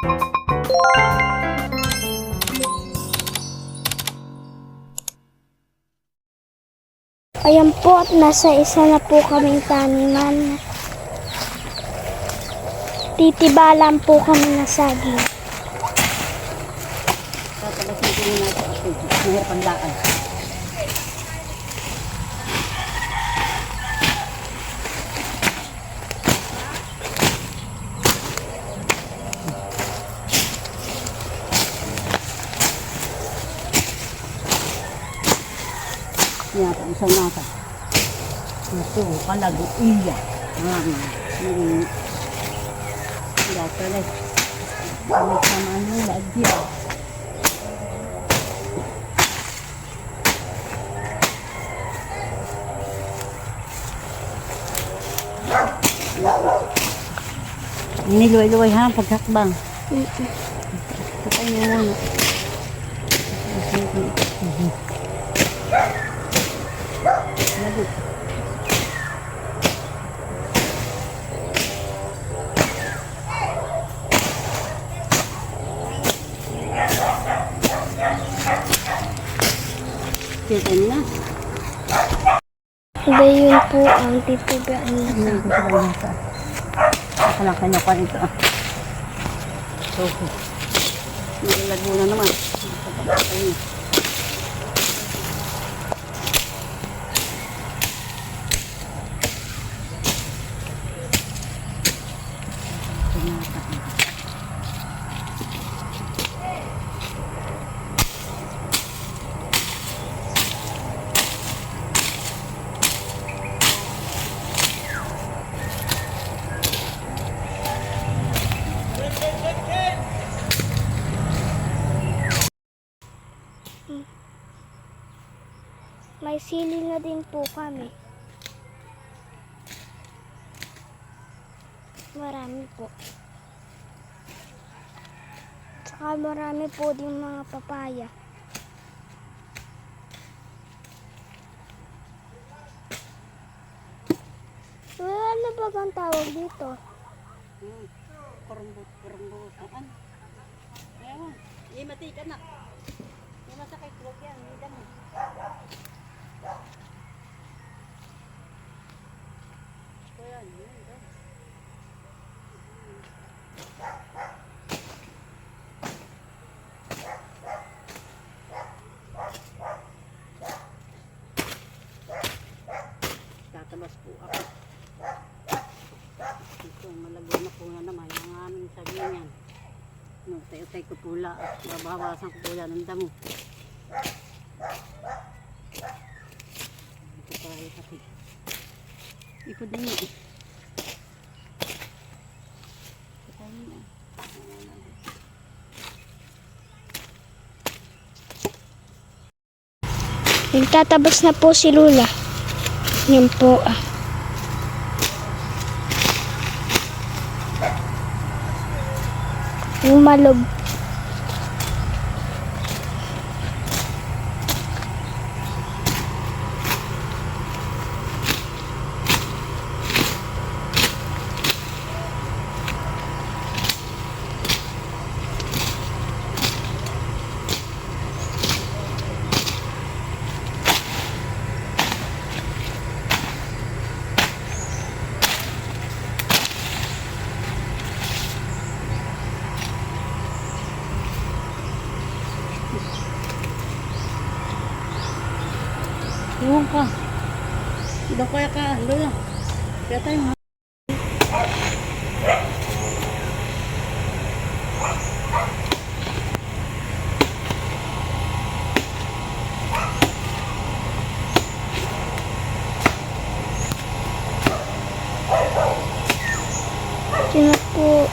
Ayan po at nasa isa na po kaming taniman. Titibalan po kami na saging. Tatalasin ko muna ito kasi mahirap ang lakad. Yan, isang nasa. Ito, palago, iya. Tidak pala. May samaan ng lagyan. Niluway-luway ha, paghakbang. Patay mo muna. Lagot. Kita na. Hindi yun po ang titibalan na saging. Kanya pa ito. So, naglago na naman. May sili na din po kami. Marami po. Saka marami po din mga papaya. Ano ba ang tawag dito? Kurumbut. Ano? Ayaw. Imati ka na. May masakit. Huwag yan. May dami. Ayan. Tatabas po ako. Ito, malago na po na naman ang aming sagingan. No, tayo-tay ko pula. Babawasan ko pula ng damo. Ito tayo kasi. Iko din yun. Nagtatabas na po si Lula. Yan po ah. Yung malog. Iwan ka. Daw kaya ka. Lola. Kaya tayo ha. Yan po.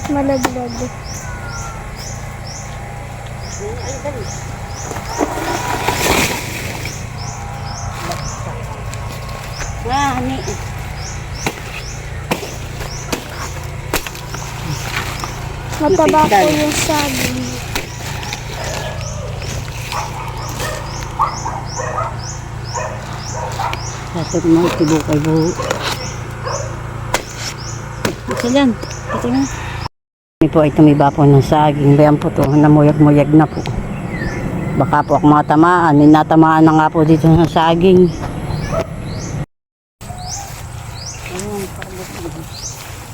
Malaglag. Ay, dali. Hani. Mataba po Napitan. yung saging. Dapat mo itibukay buho. Ito yan. Ito yan. Ito po ay tumiba po ng saging. Bayan po to. Namuyag-muyag na po. Baka po ako matamaan. Ninatamaan na nga po dito sa saging. Ayan, parang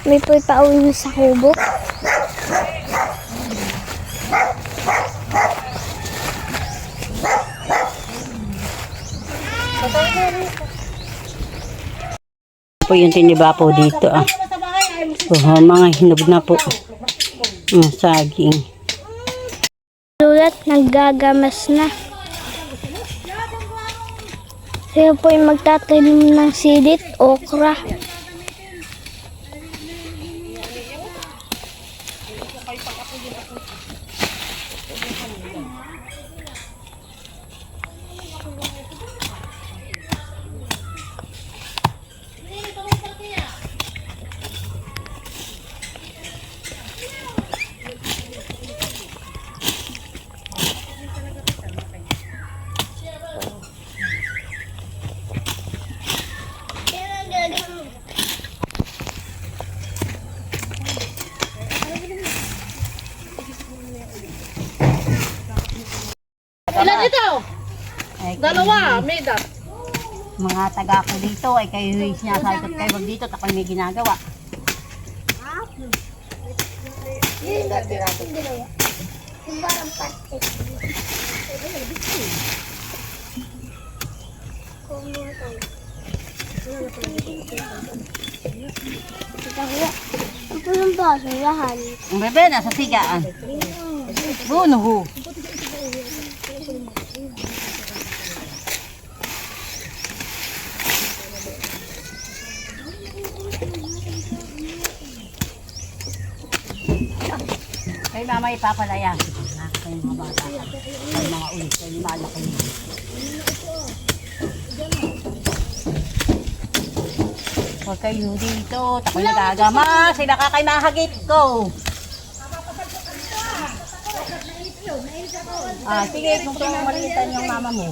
May po'y pauwi na sa kubo. po yung tiniba po dito ah. Mga hinog na po. Saging. Lulat, naggagamas na. Kaya po'y magtatanim ng silit, okra. Ilan ito? Ay, Dalawa, may dat. mga taga ko dito ay kayo sinasabi ko kayo wag dito tapos may ginagawa. Ito yung baso, lahan. Ang bebe nasa sigaan. Buno ho. Kay mama ipapalaya. Kayo mga bata. Kayo mga ulit. Kayo malaki. Huwag kayo dito. Tako'y nagagama. Sila ka kay mahagip ko. Sige. Kung kung malitan yung mama mo.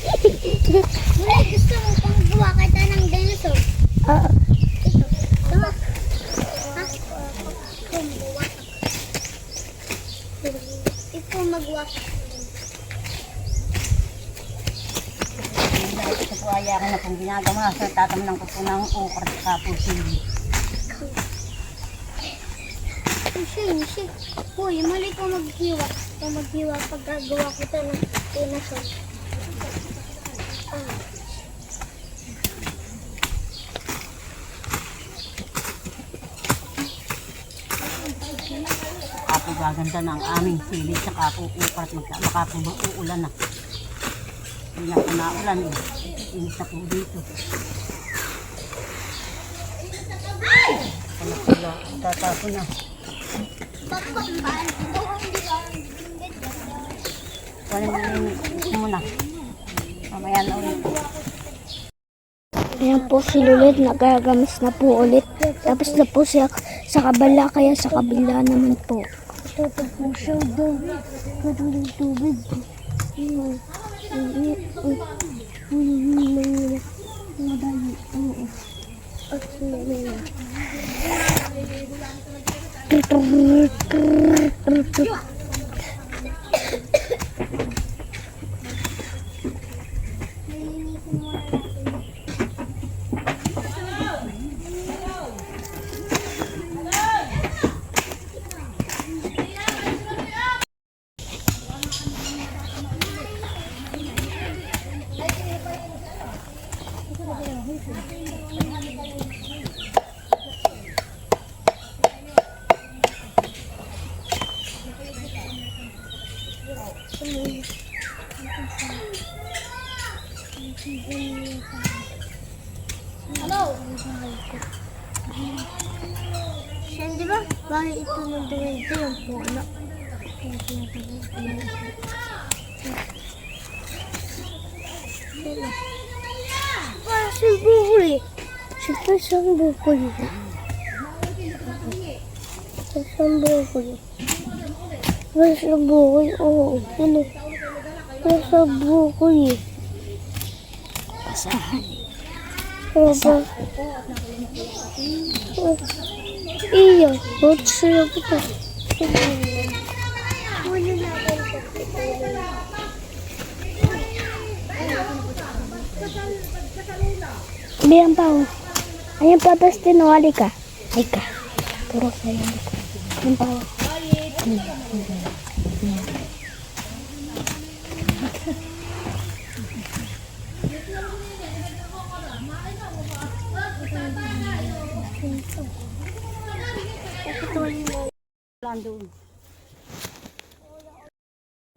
Wala, gusto mo pang gawa kita ng dinosaur. Ah, Ito. Tama. Ha? Ikaw magwa. Ito po ay akin na pong ginagawa. So tatamnan ko po ng ukra sa pusili. Uy. Uy, mali ko maghiwa. Kung maghiwa pagkagawa kita ng dinosaur. Apo gaganda na ang aming sili sa kapo ukra at baka po mauulan na. Hindi na po naulan eh. Inis na po dito. Pala tatapo na. Pagpapaan. Oo, hindi ka. Wala mo muna. Mamaya na ulit. ayan po si Lulit, nagagamas na po ulit. Tapos na po siya sa kabala, kaya sa kabila naman po. Ito po siya daw. Katulong tubig. Bakit ito nung ito yung puno? Parang bukol eh. Siyempre siyang bukol eh. Siyang bukol eh. Siyang bukol, oo. Ano? Siyang bukol eh. Basahan. Ano ba? Iya, ba't sila po ito? Wala na Bilang pa. Ayan pa, Dustin. Halika. Halika. Turo sa'yo. Ayan pa.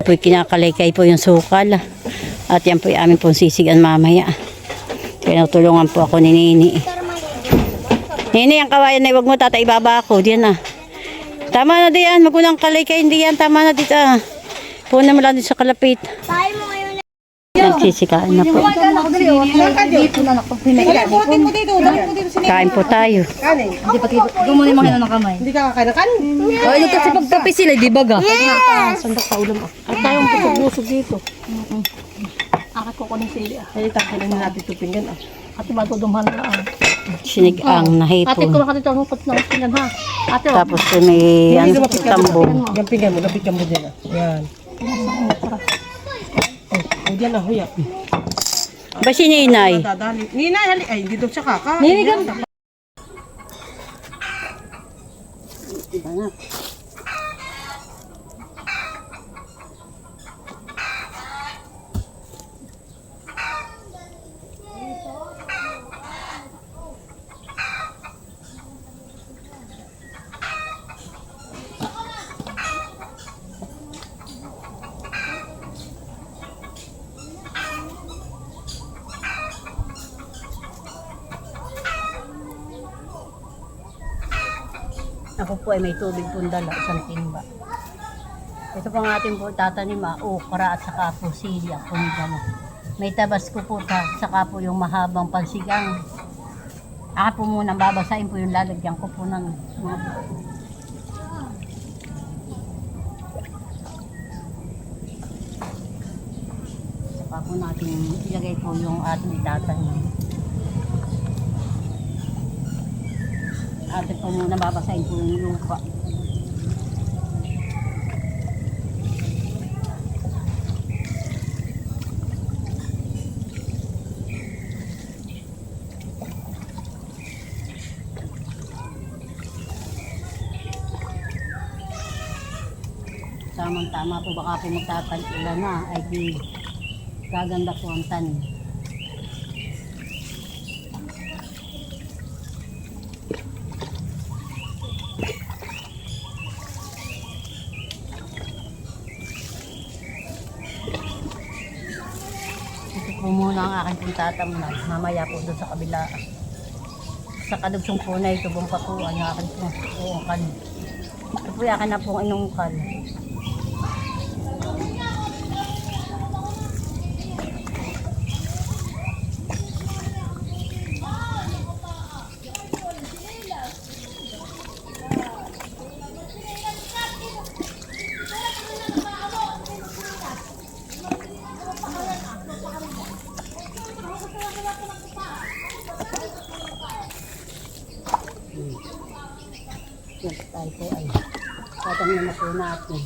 Po kinakalaykay po yung sukal. At yan po yung aming pong sisigan mamaya. Tinutulungan po ako ni Nini. Nini, ang kawayan na huwag mo tata ibaba ako. Diyan na. Tama na diyan. Magunang kalaykay. Hindi yan. Tama na dito. Punan mo lang dito sa kalapit. tayo mo ngayon. Nagsisikaan na po. Kain po tayo. Hindi pati gumuni mga ng kamay. Hindi ka kakain ng kanin. Ay, ito kasi pagkape sila, di ba ga? Sandok sa ulam. At tayong pusog-busog dito. Akat ko ng sili. Ay, takirin na natin ito pinggan. At matudumhan na. Sinigang na Ate ko hipon. makatito ang hukot ng pinggan ha. Ate, Tapos may ano, tambong. yung pinggan mo, nabigyan mo din. Yan. Ay, diyan na, huya. Ba si Ninay? Ninay, hali. Ay, hindi daw siya kaka. Ako po ay may tubig pong dala, isang timba. Ito po ang ating po tatanim, okra at saka po silya po ni dala. May tabasco po saka po yung mahabang pansigang. Ako po muna babasahin po yung lalagyan ko po ng mga saka po natin ilagay po yung ating itatanim. Atin po muna babasahin po yung lupa. Tamang-tama po baka po magtatag-ulan na ay di gaganda po ang tanim. Po muna ang aking pong tatamnan. Mamaya po doon sa kabila. Sa kadugsong po na ito, buong papuan ang aking pong uungkal. Ito po yung akin na pong inungkal. Yan tayo po ay tatamnan na po natin.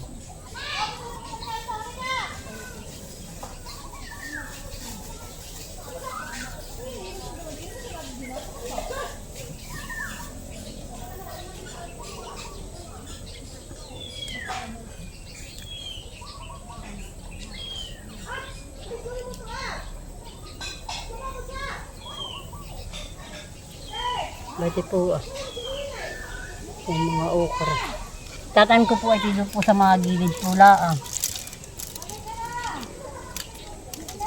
Bati po yung mga okra. Tatanim ko po ay dito po sa mga gilid po laang.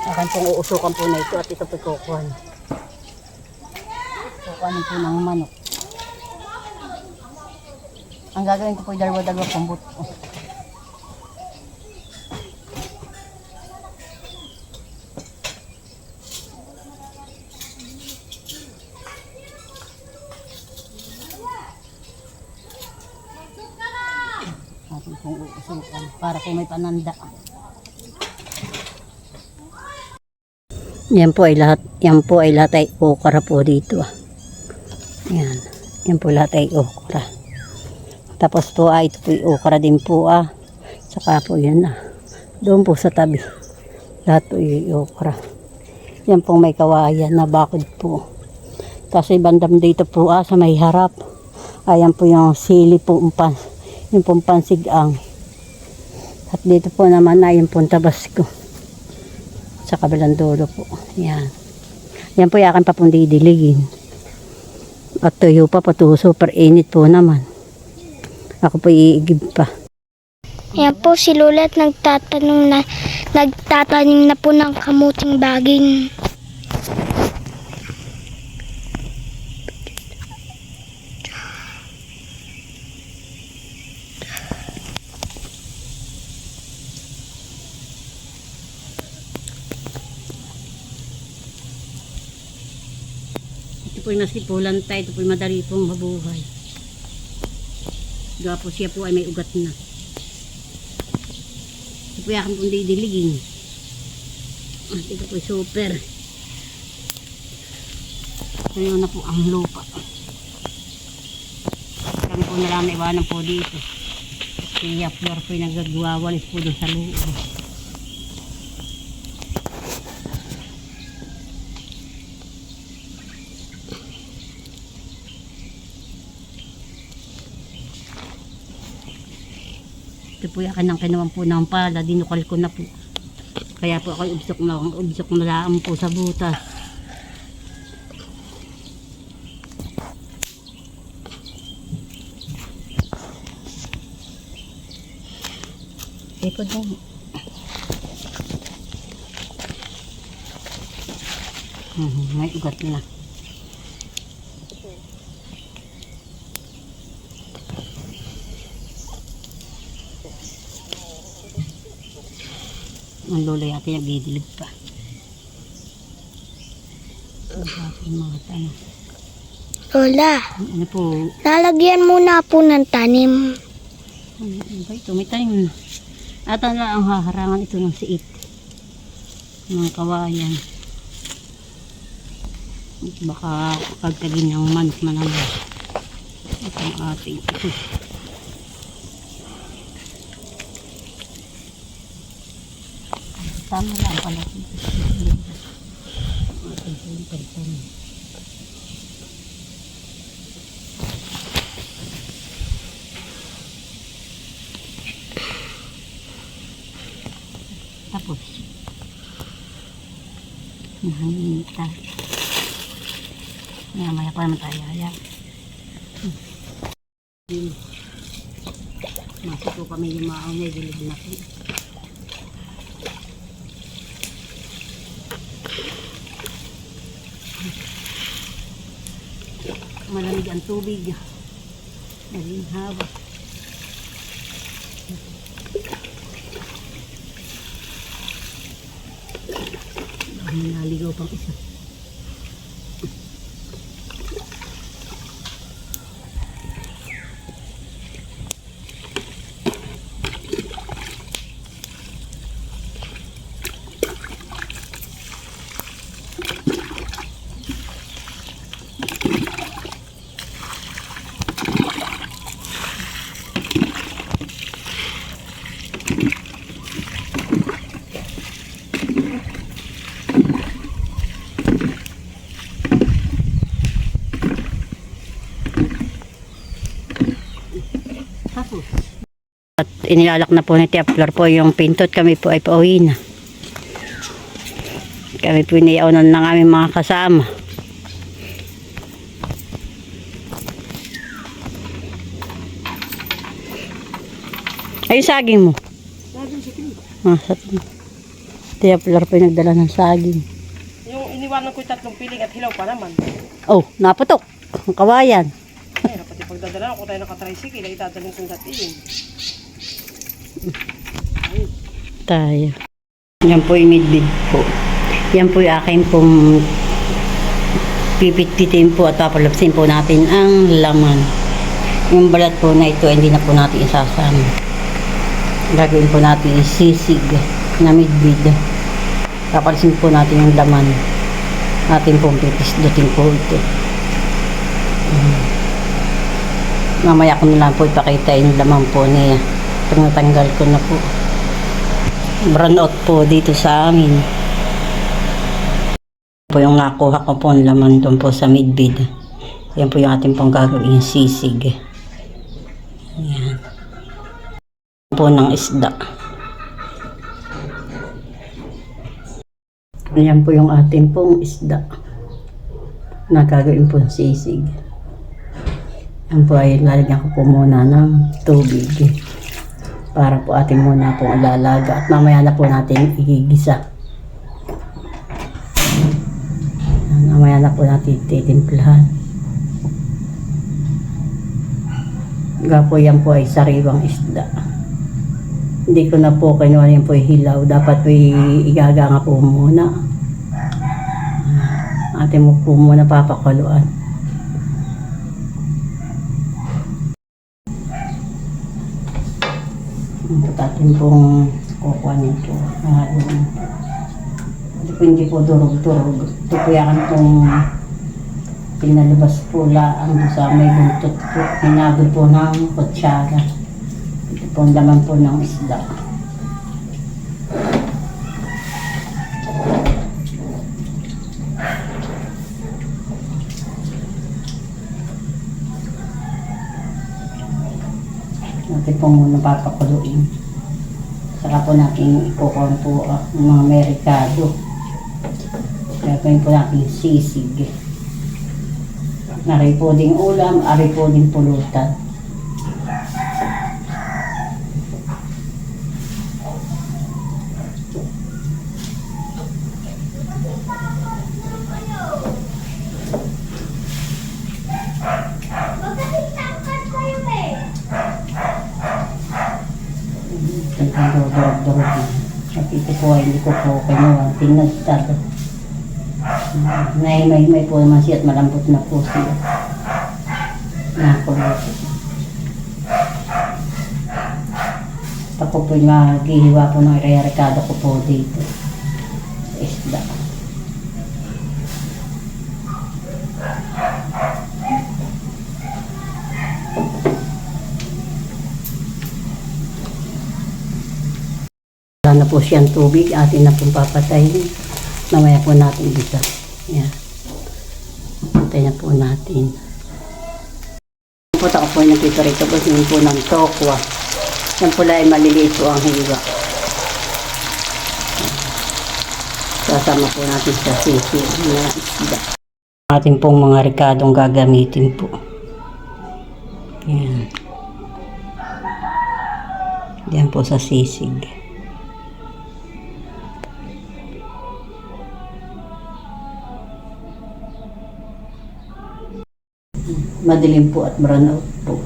Akan pong uusukan po na ito at ito po kukuhan. Kukuhanin po ng manok. Ang gagawin ko po ay dalawa-dalawa pang buto. Atin pong uusukan para kung may pananda. Yan po ay lahat ay okra po dito. Yan. Yan po lahat ay okra. Tapos po ito po ay okra din po Saka po yan doon po sa tabi. Lahat po ay okra. Yan po may kawayan na bakod po. Tapos bandam dito po sa may harap. Ayan po yung sili po yung pong pansigang. At dito po naman yung pong tabasco. Sa kabilang dulo po. Yan. Yan po yakan pa pong didiligin. At tuyo pa po super init po naman. Ako po iigib pa. Ayan po si Lola at nagtatanim na po ng kamuting baging. Ito po yung nasipulan tayo. Ito po yung madali pong mabuhay. Gawa po siya po ay may ugat na. Ito po yakan pong didiligin. At ito po yung super. Tuyo na po ang lupa. Kami po nalang naiwanan po dito. Kaya floor po yung nagagawawalis po doon sa loob. Ito po yakan ng kinuwan po ng pala, dinukal ko na po. Kaya po ako ubsok na lang po sa butas. Ikot mo. May ugat na. Ang lola yata yung didilig pa. Ang aking mga tanong. Lola, Ano po? lalagyan muna po ng tanim. Ano ba ito? May tanim na. At ang haharangan ito ng siit. Ng kawayan. Baka pagkagin ng manok na naman. Ito ang ating ito. Tama lang pala. Tapos nahanginta. Maya pa naman tayo. Masok po kami yung maaw na gilid na po. Malamig ang tubig. Naging haba. Naligaw pang isa. At inilalak na po ni Tia Flor po yung pintot. Kami po ay pauwi na. Kami po iniaunan ng aming mga kasama. Ay, saging mo. Saging sa tingin. Sa Tia Flor po yung nagdala ng saging. Yung iniwanan ko yung 3 piling at hilaw pa naman. Oh, naputok. Ang kawayan. Ay, pati pag Magdadala ako tayo naka-tricycle, ay dadalhin kong datiin. Tayo. Yan po yung midbid po. Yan po yung akin pong pipit-pitin po at papalapsin po natin ang laman. Yung balat po na ito, hindi na po natin isasama. Gagawin po natin yung sisig na midbid. Papalapsin po natin yung laman. Atin pong pipisdutin po ito. Mamaya ko na lang po ipakita yung laman po niya. Pag natanggal ko na po. Brown out po dito sa amin. Po yung nakuha ko po ang laman doon po sa midbid. Yan po yung ating pong gagawin yung sisig. Yan. Po ng isda. Yan po yung ating pong isda na gagawin po yung sisig. Yan po ay lalagyan ko po muna ng tubig para po ating muna po alalaga at mamaya na po natin igigisa. Mamaya na po natin titimplahan. Po yan po ay sariwang isda. Hindi ko na po kinuha yan po hilaw. Dapat po igaga nga po muna. Atin mo po muna papakuluan. Ito atin pong kukuha nito. Hindi po durog-durog. Ito po yan pong pinalabas po laang sa may buntot po. Hinagod po ng kutsara. Ito po ang laman po ng isda. Natin po muna papakuluin. Saka po natin ikukuha po ng mga merikado. Gagawin po natin sisig. Nari po ding ulam, ari po ding pulutan. Durog-durog. At ito po ay hindi ko po kinuha. Tinagtag. May po naman siya at malambot na po siya. Nakulot. Ako po yung maghihiwa po ng irerekado ko po dito. Isda. Wala na po siyang tubig, atin na pong papatayin. Mamaya po natin dito. Yan. Patayin na po natin. Puta ko po yung nagpiparito po yun po ng tokwa. Yan pula ay maliliit po ang hiwa. Sasama po natin sa sisig na isda. Ating pong mga rikadong gagamitin po. Yan. Yan po sa sisig. Madilim po at brown out po.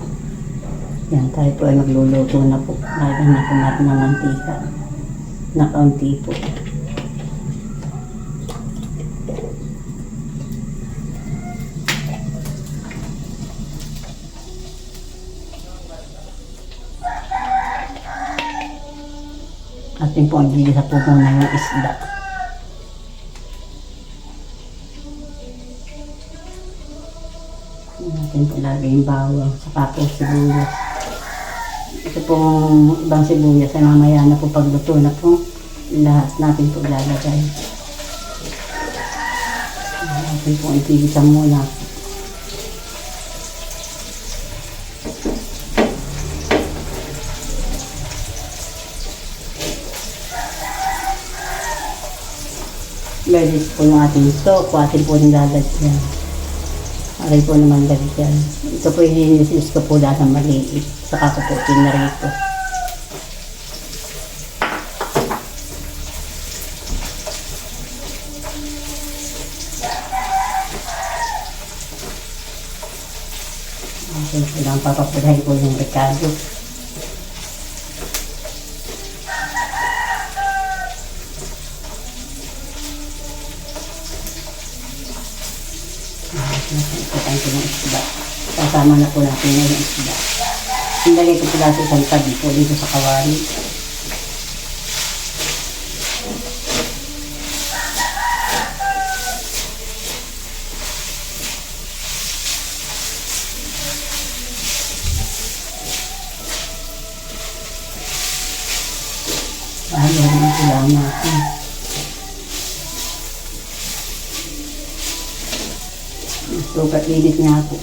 Yan, tayo po ay magluluto na po. Lagyan na po natin ng mantika na kaunti po. Atin po ang gilisa po muna yung isda. Natin po lagay yung bawang, saka po sibuyas. Ito pong ibang sibuyas ay mamaya na po pagluto na po lahat natin po ilalagay. Natin po ipigisan muna. Medis po yung ating stock, atin po nilalagyan. Aray po naman lagyan. Ito po hinisis ko po lahat ng maliit. Saka ko po pinarito. Atin Kailangan papapulahin ko yung Ricardo. Ipatayin ko ng isda. Kasama na po natin na yung isda. Nilagay ko pala sa isang tabi po dito sa kawali. Ayaw na lang natin. Super init nga po.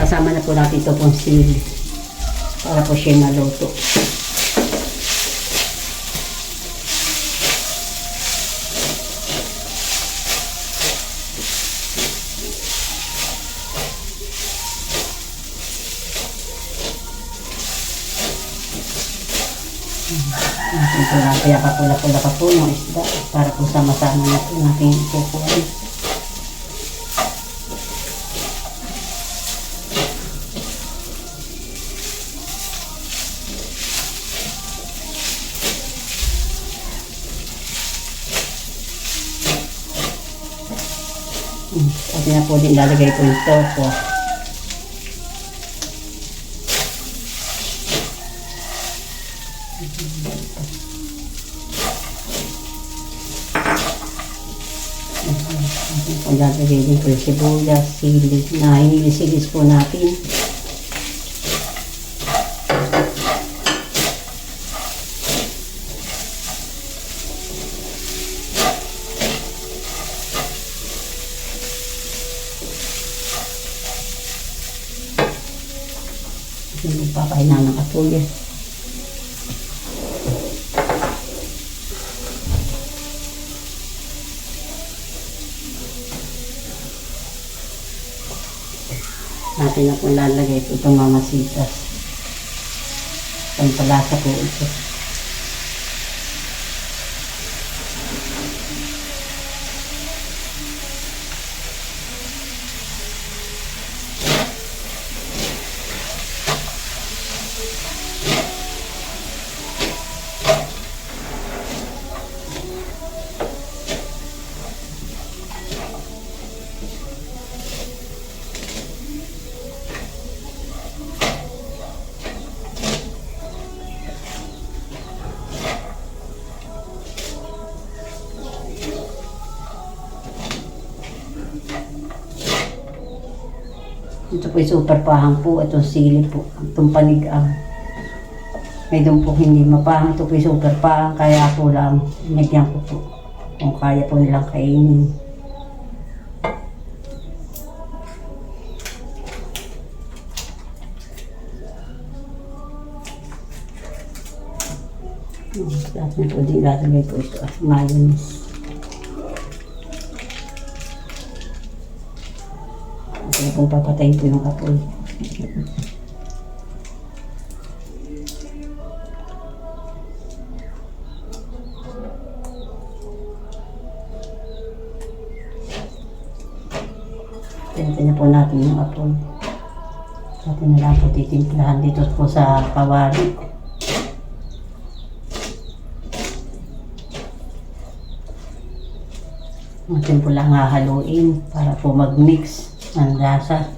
Sasama na po natin ito pong sili para po siya maluto. Kaya papula-pula pa po yung isda para po sama-sama na po natin ipupuan. At na po din lalagay po yung topo. At lalagay din po yung sibuyas, sili na hinilisilis po natin. Magpapainan ng apoy. Natin na kung lalagay po itong mamasitas. Pampalasa po ito. Ito po yung super pahang po. Itong sili po. Itong panigang. May doon po hindi mapahang. Ito po yung super pahang. Kaya po lang nagyan ko po. Kung kaya po nilang kainin. Lahat na po din lalagay po ito at mayonnaise. Kaya kung papatayin po yung apoy. Tintin na po natin yung apoy. Natin na lang po titimplahan dito po sa kawali. Natin po lang hahaluin para po mag-mix ang lasa.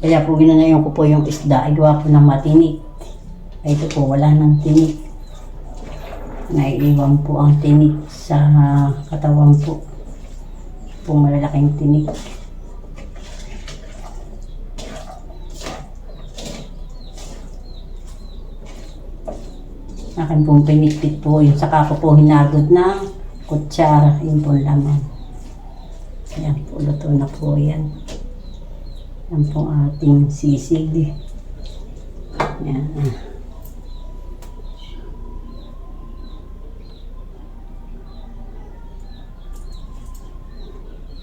Kaya po ginanayon ko po yung isda ay gawa po ng matinik. Ay ito po wala ng tinik. Naiiwan po ang tinik sa katawan po. Pong malalaking tinik. Akin pong pinitpit po yun. Saka ko po hinagod ng kutsara. Yun po laman. Ayan po, luto na po yan. Yan po ating sisig. Ayan.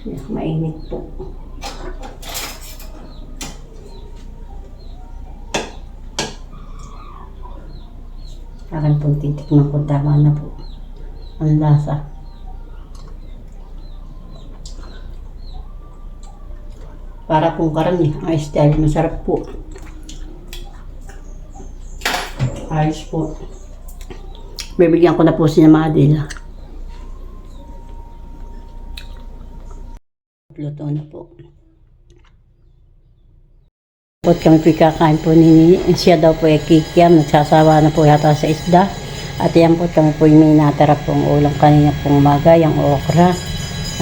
Ayan, mainit po. Akin po titikman ko, tama na po ang lasa. Para pong karne, ang style, masarap po. Ayos po. Bibigyan ko na po si Madel. Luto na po. At kami po kakain po ni siya daw po ay kikiam, nagsasawa na po yata sa isda. At yan po kami po may natara pong ulam kanina pong umaga, yung okra.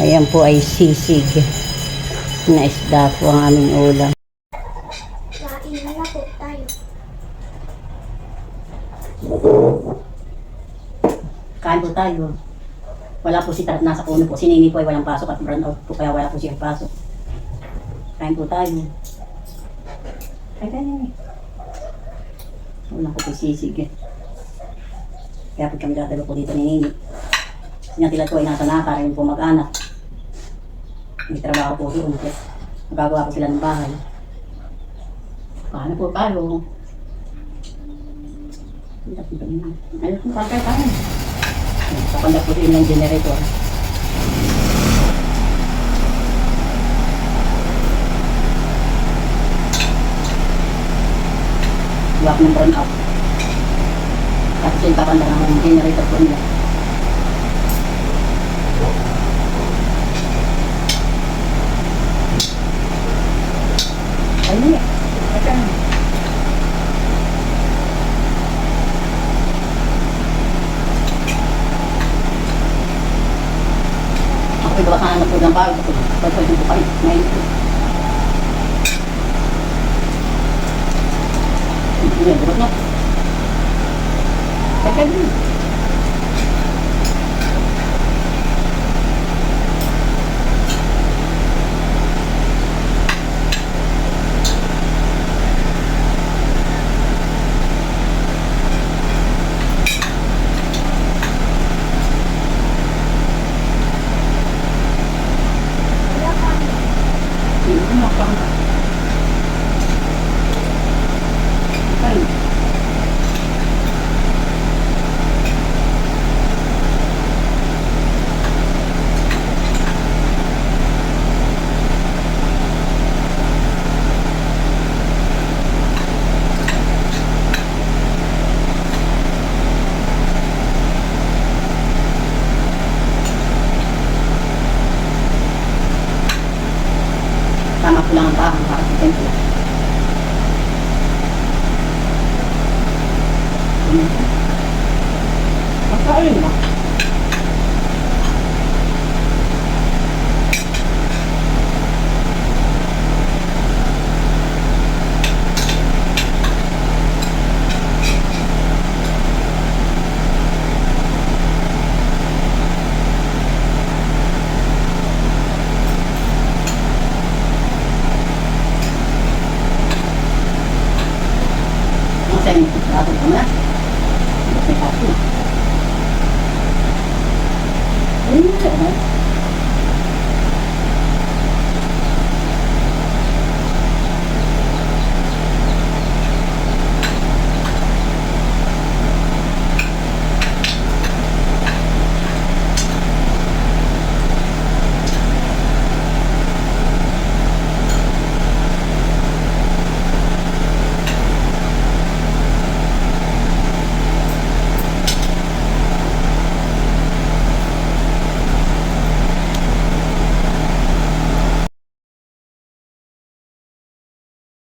Ayan po ay sisig na isda po ang aming ulam. Kain na po tayo. Kain po tayo. Wala po si Tarat, nasa puno po. Si Nini po ay walang pasok at brown out po, kaya wala po siyang pasok. Kain po tayo. Ay, Nini. Wala po sisig eh. Kaya po kami dadalo po dito ni Nini. Sinatilat ko ay nasa Naka, rin po mag-anak. May trabaho po doon. Magagawa po sila ng bahay. Paano po tayo? Ayos po pagkay tayo. Kapandak po din yung generator. Buwak ng burn out. Tapos yung kapandak ng generator po nila. Ayun niya. Ako gawa ka na po ng bago. Pagpapag po kayo. Ngayon po. Hindi yan. Durot na. Teka din. Tama po lang ang bahan para sa templo. Pagkain mo. Masaya mo sa ating kamay. Masaya ka po. Ayun,